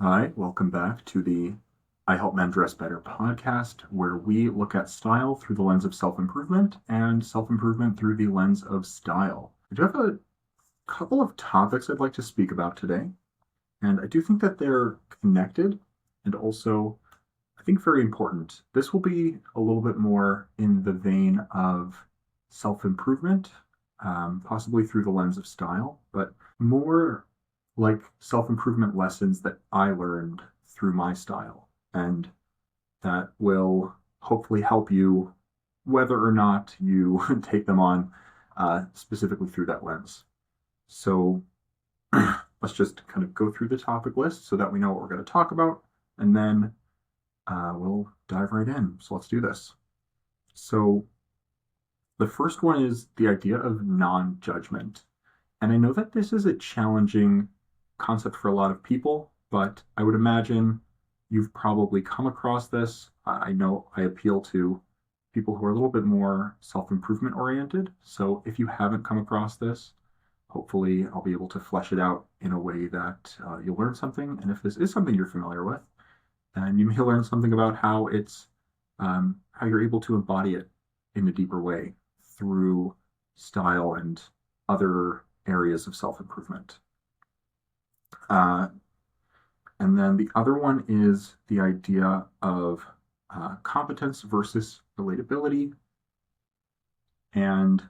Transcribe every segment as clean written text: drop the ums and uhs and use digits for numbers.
Hi, welcome back to the I Help Men Dress Better podcast, where we look at style through the lens of self-improvement and self-improvement through the lens of style. I do have a couple of topics I'd like to speak about today, and I do think that they're connected and also, I think, very important. This will be a little bit more in the vein of self-improvement, possibly through the lens of style, but more like self-improvement lessons that I learned through my style, and that will hopefully help you whether or not you take them on specifically through that lens. So let's just kind of go through the topic list so that we know what we're going to talk about, and then we'll dive right in. So let's do this. So the first one is the idea of non-judgment. And I know that this is a challenging concept for a lot of people, but I would imagine you've probably come across this. I know I appeal to people who are a little bit more self-improvement oriented. So if you haven't come across this, hopefully I'll be able to flesh it out in a way that you'll learn something. And if this is something you're familiar with, then you may learn something about how you're able to embody it in a deeper way through style and other areas of self-improvement. Uh, and then the other one is the idea of competence versus relatability and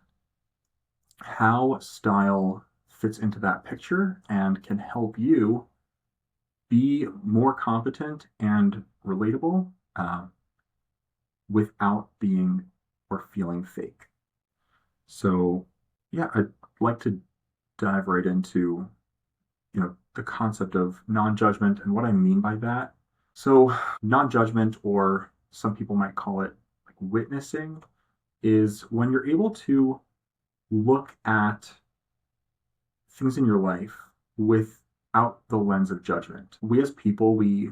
how style fits into that picture and can help you be more competent and relatable without being or feeling fake. So, yeah, I'd like to dive right into the concept of non-judgment and what I mean by that. So non-judgment, or some people might call it like witnessing, is when you're able to look at things in your life without the lens of judgment. We as people, we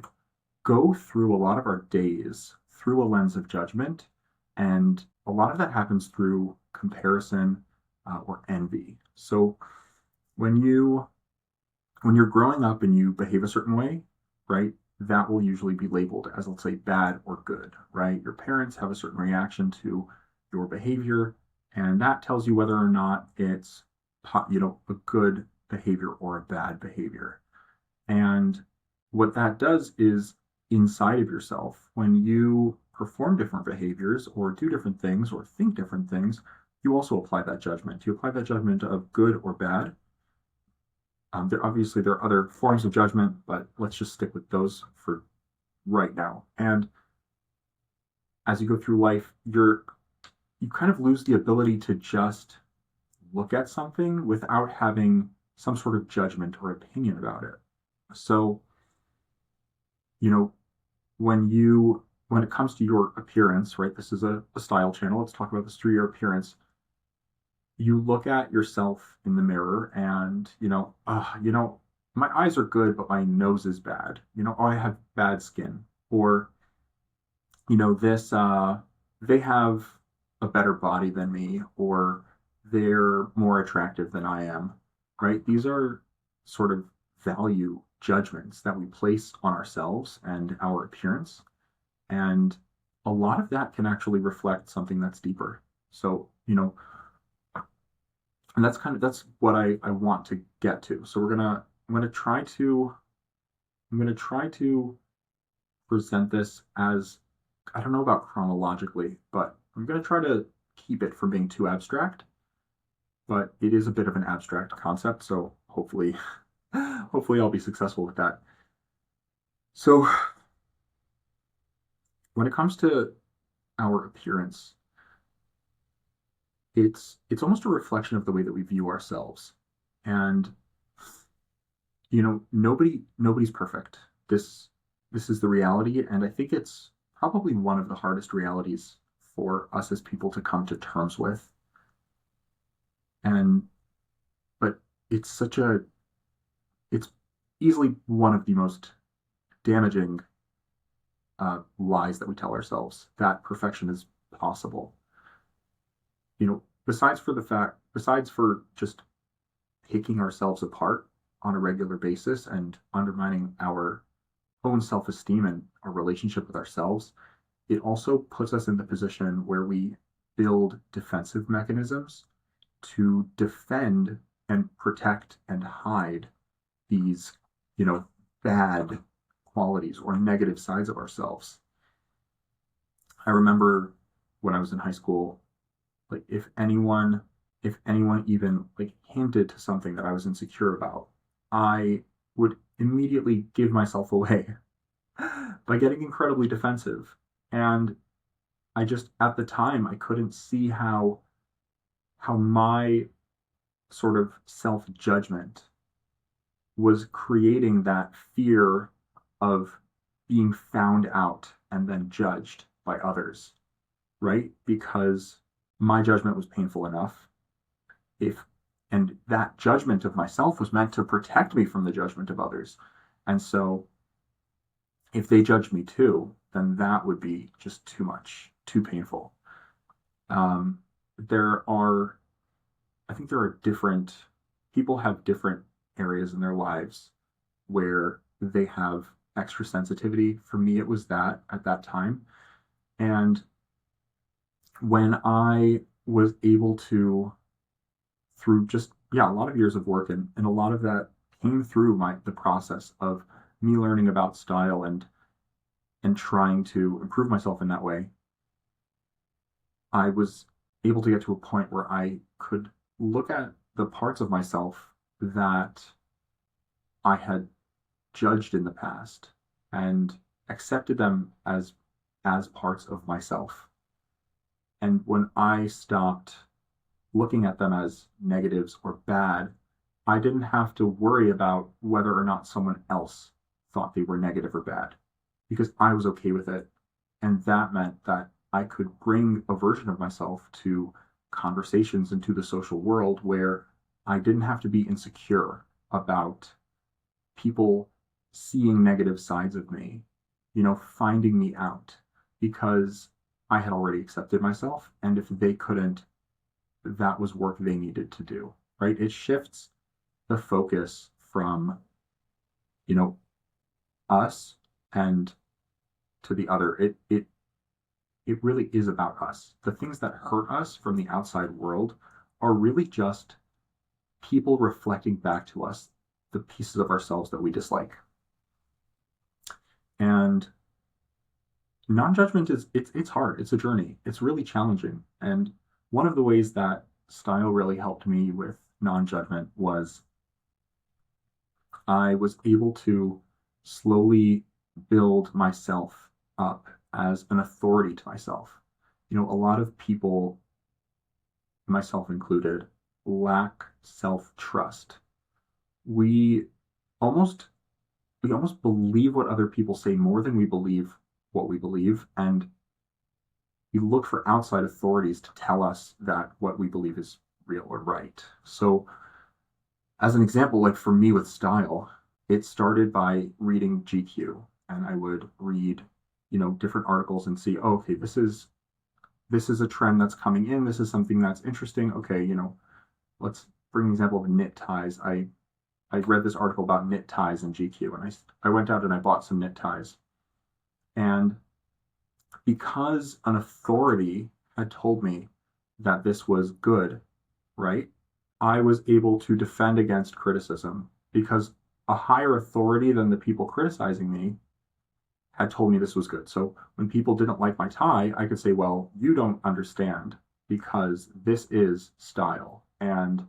go through a lot of our days through a lens of judgment, and a lot of that happens through comparison or envy. So when you when you're growing up and you behave a certain way, right, that will usually be labeled as, let's say, bad or good, right? Your parents have a certain reaction to your behavior, and that tells you whether or not it's, a good behavior or a bad behavior. And what that does is inside of yourself, when you perform different behaviors or do different things or think different things, you also apply that judgment. You apply that judgment of good or bad. There are other forms of judgment, but let's just stick with those for right now. And as you go through life, you kind of lose the ability to just look at something without having some sort of judgment or opinion about it. So, you know, when it comes to your appearance, right? This is a style channel. Let's talk about this through your appearance. You look at yourself in the mirror and my eyes are good but my nose is bad, oh, I have bad skin, or this they have a better body than me, or they're more attractive than I am, right? These are sort of value judgments that we place on ourselves and our appearance, and a lot of that can actually reflect something that's deeper. So and that's what I want to get to. So I'm gonna try to present this as, I don't know about chronologically, but I'm gonna try to keep it from being too abstract. But it is a bit of an abstract concept, so hopefully hopefully I'll be successful with that. So when it comes to our appearance, it's almost a reflection of the way that we view ourselves. And nobody's perfect. This is the reality, and I think it's probably one of the hardest realities for us as people to come to terms with. And but it's such a it's easily one of the most damaging lies that we tell ourselves, that perfection is possible. Besides for just picking ourselves apart on a regular basis and undermining our own self-esteem and our relationship with ourselves, it also puts us in the position where we build defensive mechanisms to defend and protect and hide these, you know, bad qualities or negative sides of ourselves. I remember when I was in high school, like if anyone even like hinted to something that I was insecure about, I would immediately give myself away by getting incredibly defensive. And I just at the time I couldn't see how my sort of self-judgment was creating that fear of being found out and then judged by others, right? Because my judgment was painful enough. If and that judgment of myself was meant to protect me from the judgment of others. And so if they judged me too, then that would be just too much, too painful. Um, there are, I think there are different people have different areas in their lives where they have extra sensitivity. For me, it was that at that time. And when I was able to, through just, yeah, a lot of years of work, and a lot of that came through the process of me learning about style and trying to improve myself in that way, I was able to get to a point where I could look at the parts of myself that I had judged in the past and accepted them as parts of myself. And when I stopped looking at them as negatives or bad, I didn't have to worry about whether or not someone else thought they were negative or bad because I was okay with it. And that meant that I could bring a version of myself to conversations and to the social world where I didn't have to be insecure about people seeing negative sides of me, finding me out because I had already accepted myself. And if they couldn't, that was work they needed to do, right? It shifts the focus from, you know, us and to the other. It really is about us. The things that hurt us from the outside world are really just people reflecting back to us the pieces of ourselves that we dislike. And non-judgment it's hard. It's a journey. It's really challenging. And one of the ways that style really helped me with non-judgment was I was able to slowly build myself up as an authority to myself. A lot of people, myself included, lack self-trust. We almost we almost believe what other people say more than we believe what we believe, and we look for outside authorities to tell us that what we believe is real or right. So, as an example, like for me with style, it started by reading GQ, and I would read, different articles and see, oh, okay, this is a trend that's coming in. This is something that's interesting. Okay, let's bring an example of knit ties. I read this article about knit ties in GQ, and I went out and I bought some knit ties. And because an authority had told me that this was good, right? I was able to defend against criticism because a higher authority than the people criticizing me had told me this was good. So when people didn't like my tie, I could say, well, you don't understand because this is style. And,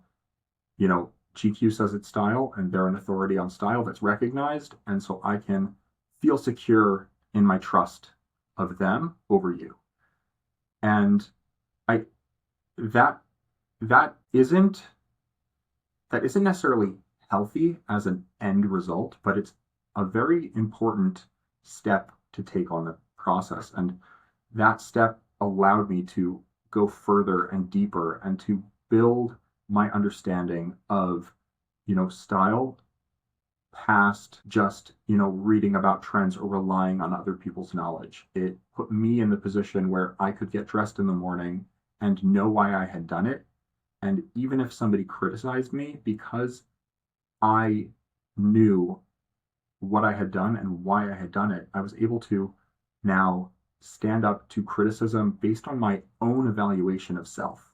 GQ says it's style, and they're an authority on style that's recognized. And so I can feel secure in my trust of them over you. And I that that isn't necessarily healthy as an end result, but it's a very important step to take on the process. And that step allowed me to go further and deeper and to build my understanding of, style past just, reading about trends or relying on other people's knowledge. It put me in the position where I could get dressed in the morning and know why I had done it. And even if somebody criticized me, because I knew what I had done and why I had done it, I was able to now stand up to criticism based on my own evaluation of self.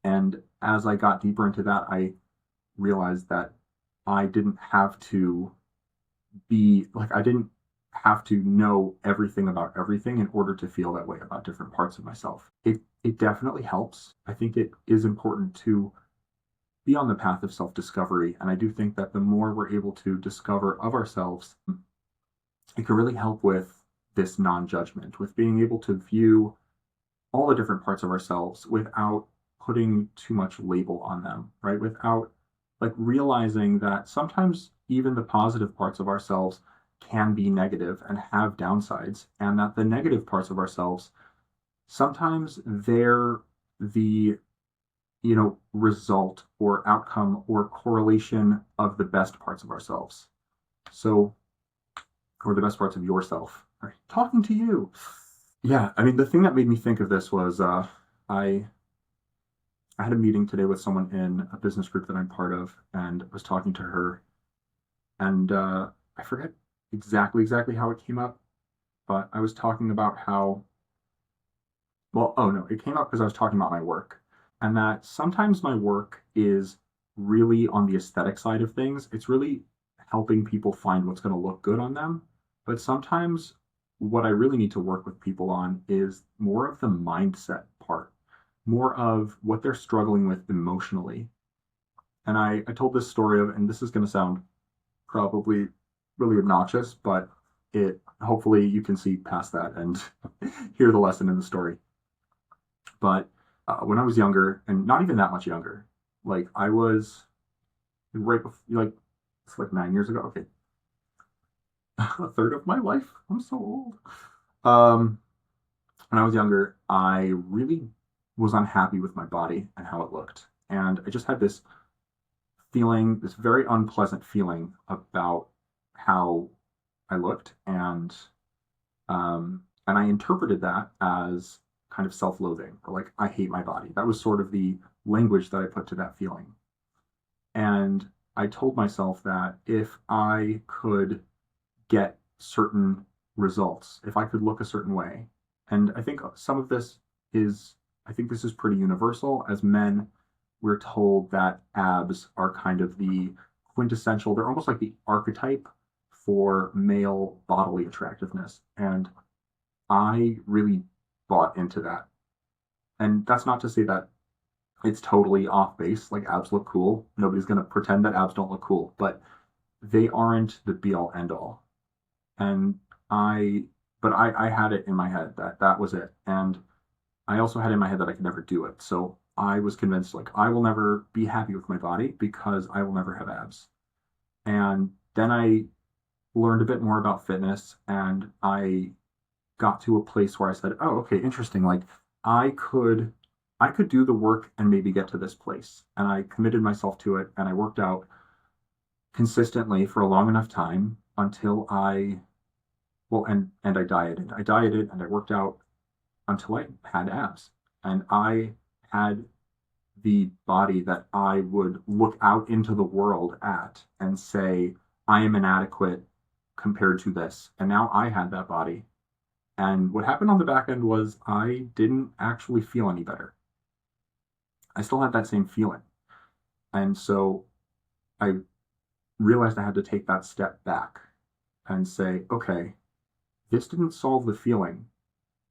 And as I got deeper into that, I realized that I didn't have to be like, I didn't have to know everything about everything in order to feel that way about different parts of myself. It definitely helps. I think it is important to be on the path of self-discovery, and I do think that the more we're able to discover of ourselves, it can really help with this non-judgment, with being able to view all the different parts of ourselves without putting too much label on them, right? Without like realizing that sometimes even the positive parts of ourselves can be negative and have downsides, and that the negative parts of ourselves sometimes they're the result or outcome or correlation of the best parts of ourselves. So, or the best parts of yourself. Right? Talking to you. Yeah, I mean, the thing that made me think of this was I I had a meeting today with someone in a business group that I'm part of, and was talking to her, and I forget exactly how it came up, but I was talking about how, well, oh no, it came up because I was talking about my work, and that sometimes my work is really on the aesthetic side of things. It's really helping people find what's going to look good on them, but sometimes what I really need to work with people on is more of the mindset part, more of what they're struggling with emotionally. And I told this story of, and this is going to sound probably really obnoxious, but it hopefully you can see past that and hear the lesson in the story. But when I was younger, and not even that much younger, like I was right before, like it's like 9 years ago. Okay, a third of my life. I'm so old. Um, when I was younger, I really was unhappy with my body and how it looked, and I just had this feeling, this very unpleasant feeling about how I looked, and I interpreted that as kind of self-loathing, or like I hate my body. That was sort of the language that I put to that feeling. And I told myself that if I could get certain results, if I could look a certain way, and I think some of this is, I think this is pretty universal. As men, we're told that abs are kind of the quintessential, they're almost like the archetype for male bodily attractiveness. And I really bought into that. And that's not to say that it's totally off base, like abs look cool. Nobody's going to pretend that abs don't look cool, but they aren't the be all end all. And I, but I had it in my head that that was it. And I also had in my head that I could never do it. So I was convinced, like, I will never be happy with my body because I will never have abs. And then I learned a bit more about fitness, and I got to a place where I said, "Oh, okay, interesting. Like I could I could do the work and maybe get to this place." And I committed myself to it, and I worked out consistently for a long enough time until and I dieted. I dieted and I worked out until I had abs. And I had the body that I would look out into the world at and say, I am inadequate compared to this. And now I had that body. And what happened on the back end was I didn't actually feel any better. I still had that same feeling. And so I realized I had to take that step back and say, okay, this didn't solve the feeling.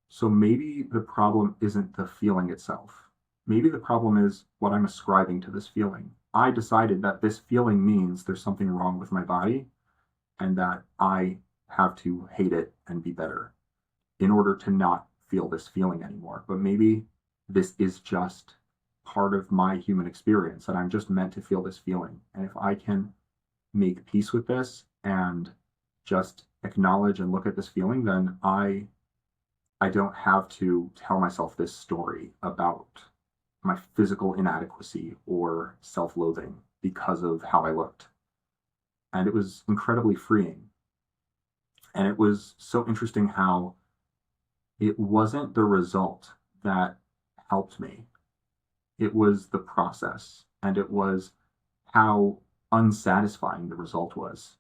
So maybe the problem isn't the feeling itself. Maybe the problem is what I'm ascribing to this feeling. I decided that this feeling means there's something wrong with my body and that I have to hate it and be better in order to not feel this feeling anymore. But maybe this is just part of my human experience and I'm just meant to feel this feeling. And if I can make peace with this and just acknowledge and look at this feeling, then I don't have to tell myself this story about my physical inadequacy or self-loathing because of how I looked. And it was incredibly freeing. And it was so interesting how it wasn't the result that helped me. It was the process, and it was how unsatisfying the result was.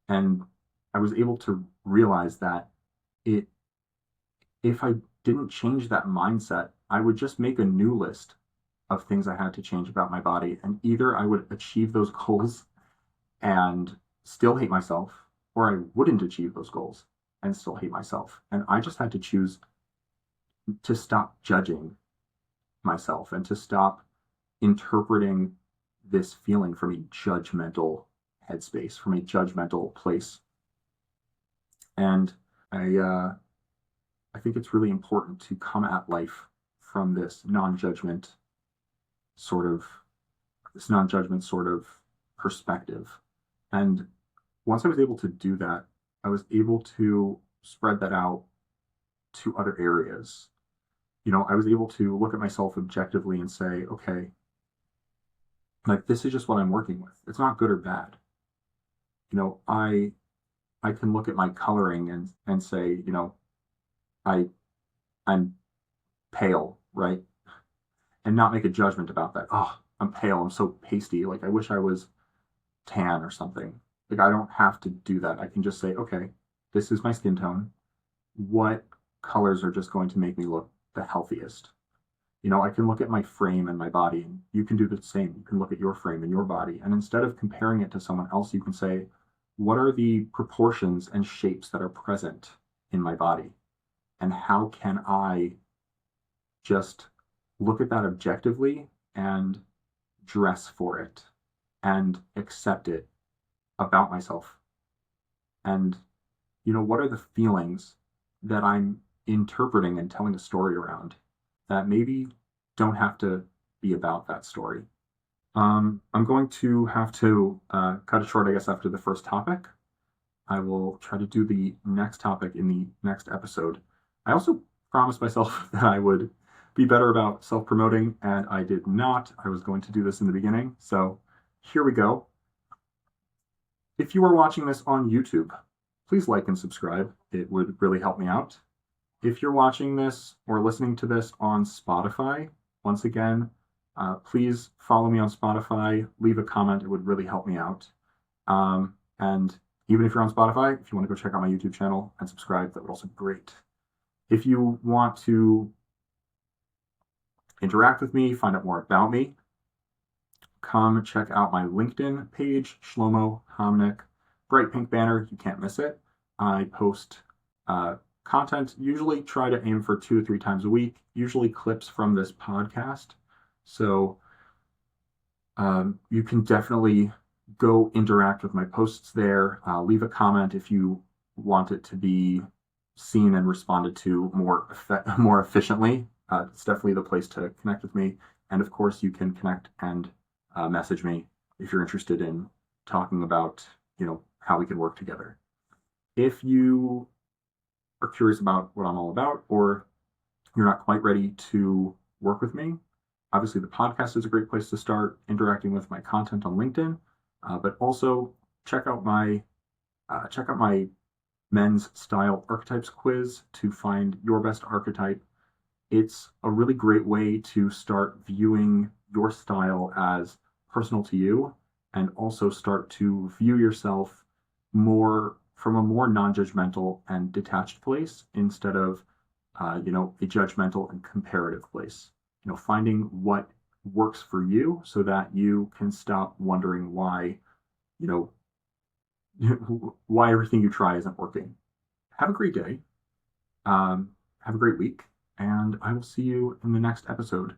And I was able to realize that it if I didn't change that mindset, I would just make a new list of things I had to change about my body. And either I would achieve those goals and still hate myself, or I wouldn't achieve those goals and still hate myself. And I just had to choose to stop judging myself and to stop interpreting this feeling from a judgmental headspace, from a judgmental place. And I, uh, I think it's really important to come at life from sort of this non-judgment sort of perspective. And once I was able to do that, I was able to spread that out to other areas. I was able to look at myself objectively and say, okay, like this is just what I'm working with. It's not good or bad. You know, I can look at my coloring and say, I I'm pale, right? And not make a judgment about that. Oh, I'm pale. I'm so pasty. Like I wish I was tan or something. Like I don't have to do that. I can just say, okay, this is my skin tone. What colors are just going to make me look the healthiest? I can look at my frame and my body, and you can do the same. You can look at your frame and your body, and instead of comparing it to someone else, you can say, what are the proportions and shapes that are present in my body? And how can I just look at that objectively and dress for it and accept it about myself? And, what are the feelings that I'm interpreting and telling a story around that maybe don't have to be about that story? I'm going to have to cut it short, I guess, after the first topic. I will try to do the next topic in the next episode. I also promised myself that I would be better about self promoting, and I did not. I was going to do this in the beginning. So here we go. If you are watching this on YouTube, please like and subscribe. It would really help me out. If you're watching this or listening to this on Spotify, once again, please follow me on Spotify, leave a comment. It would really help me out. And even if you're on Spotify, if you want to go check out my YouTube channel and subscribe, that would also be great. If you want to interact with me, find out more about me, come check out my LinkedIn page, Shlomo Homnick. Bright pink banner, you can't miss it. I post content, usually try to aim for 2 to 3 times a week, usually clips from this podcast. So you can definitely go interact with my posts there. Leave a comment if you want it to be seen and responded to more efficiently. It's definitely the place to connect with me. And of course, you can connect and message me if you're interested in talking about, how we can work together. If you are curious about what I'm all about, or you're not quite ready to work with me, obviously the podcast is a great place to start interacting with my content on LinkedIn. But also check out my men's style archetypes quiz to find your best archetype. It's a really great way to start viewing your style as personal to you, and also start to view yourself more from a more non-judgmental and detached place instead of a judgmental and comparative place. Finding what works for you so that you can stop wondering why you know why everything you try isn't working. Have a great day. Have a great week, and I will see you in the next episode.